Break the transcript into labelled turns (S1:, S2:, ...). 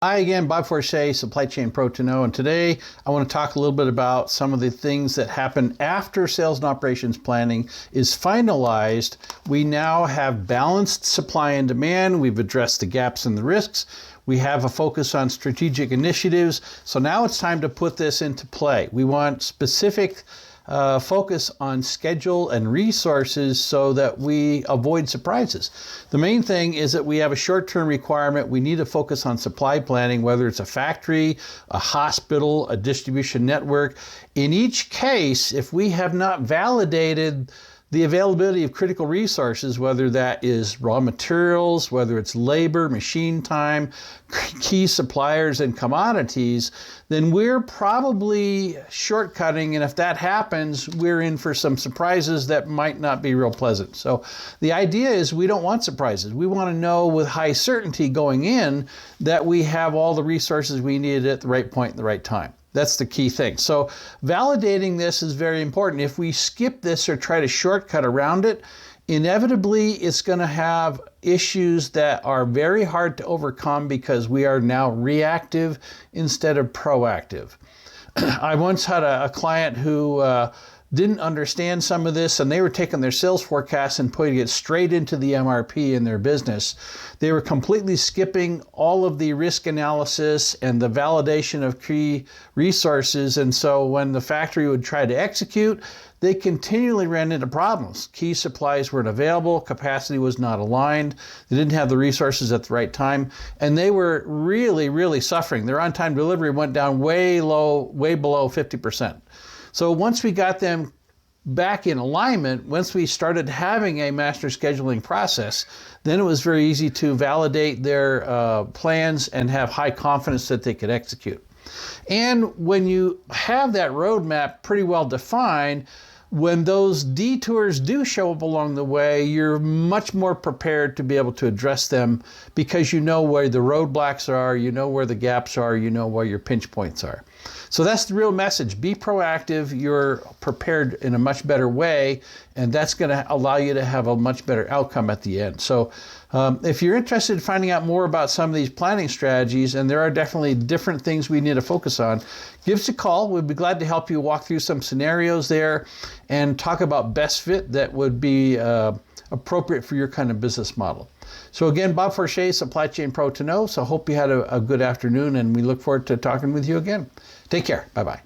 S1: Hi again, Bob Forche, Supply Chain Pro to Know, and today I want to talk a little bit about some of the things that happen after sales and operations planning is finalized. We now have balanced supply and demand. We've addressed the gaps and the risks. We have a focus on strategic initiatives. So now it's time to put this into play. We want specific focus on schedule and resources so that we avoid surprises. The main thing is that we have a short-term requirement. We need to focus on supply planning, whether it's a factory, a hospital, a distribution network. In each case, if we have not validated the availability of critical resources, whether that is raw materials, whether it's labor, machine time, key suppliers and commodities, then we're probably shortcutting, and if that happens, we're in for some surprises that might not be real pleasant. So the idea is we don't want surprises. We want to know with high certainty going in that we have all the resources we need at the right point at the right time. That's the key thing. So validating this is very important. If we skip this or try to shortcut around it, inevitably it's going to have issues that are very hard to overcome because we are now reactive instead of proactive. I once had a client who didn't understand some of this, and they were taking their sales forecast and putting it straight into the MRP in their business. They were completely skipping all of the risk analysis and the validation of key resources. And so when the factory would try to execute, they continually ran into problems. Key supplies weren't available, capacity was not aligned, they didn't have the resources at the right time, and they were really, really suffering. Their on-time delivery went down way low, way below 50%. So once we got them back in alignment, once we started having a master scheduling process, then it was very easy to validate their plans and have high confidence that they could execute. And when you have that roadmap pretty well defined, when those detours do show up along the way, you're much more prepared to be able to address them because you know where the roadblocks are, you know where the gaps are, you know where your pinch points are. So that's the real message. Be proactive. You're prepared in a much better way, and that's going to allow you to have a much better outcome at the end. So if you're interested in finding out more about some of these planning strategies, and there are definitely different things we need to focus on, give us a call. We'd be glad to help you walk through some scenarios there and talk about best fit that would be appropriate for your kind of business model. So again, Bob Forche, Supply Chain Pro to Know. So hope you had a good afternoon, and we look forward to talking with you again. Take care. Bye-bye.